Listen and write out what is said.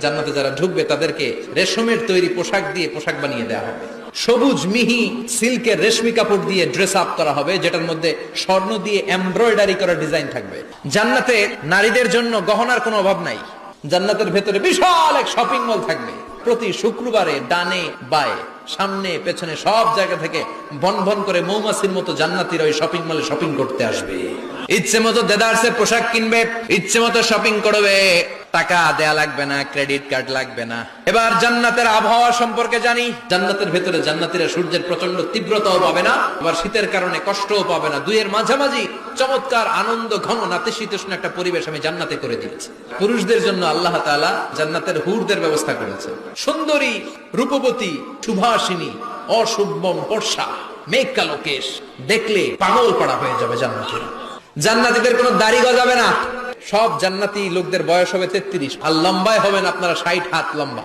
জান্নাতে যারা ঢুকবে তাদেরকে রেশমের তৈরি পোশাক দিয়ে পোশাক বানিয়ে দেওয়া হবে, সবুজ মিহি সিল্কের রেশমি কাপড় দিয়ে ড্রেস আপ করা হবে, যেটার মধ্যে স্বর্ণ দিয়ে এমব্রয়ডারি করা ডিজাইন থাকবে। জান্নাতে নারীদের জন্য গহনার কোনো অভাব নাই। জান্নাতের ভেতরে বিশাল এক শপিং মল থাকবে। প্রতি শুক্রবারে ডানে বায়ে সামনে পেছনে সব জায়গা থেকে বন বন করে মৌমাছির মতো জান্নাতীরা ওই শপিং মলে শপিং করতে আসবে। ইচ্ছে মতো দেদারসে পোশাক কিনবে, ইচ্ছে মতো শপিং করবে, টাকা দেয়া লাগবে না, ক্রেডিট কার্ড লাগবে না। এবার জান্নাতের আবহাওয়া সম্পর্কে জানি। জান্নাতের ভেতরে জান্নাতীরা সূর্যের প্রচন্ড তীব্রতাও পাবে না, আবার শীতের কারণে কষ্টও পাবে না। দুইয়ের মাঝামাঝি চমৎকার আনন্দ ঘন নাতিশীতোষ্ণ একটা পরিবেশ আমি জান্নাতে করে দিয়েছি। পুরুষদের জন্য আল্লাহ তাআলা জান্নাতের হুরদের ব্যবস্থা করেছে। সুন্দরী, রূপবতী, সুভাষিনী, অশুভম বর্ষা, মেঘ কালো কেশ, দেখলে পাগল পাড়া হয়ে যাবে জান্নাতীরা। জান্নাতীদের কোনো দাড়ি গজাবে না। সব জান্নাতি লোকদের বয়স হবে 33, আর লম্বায় হবেন আপনারা 60 হাত লম্বা।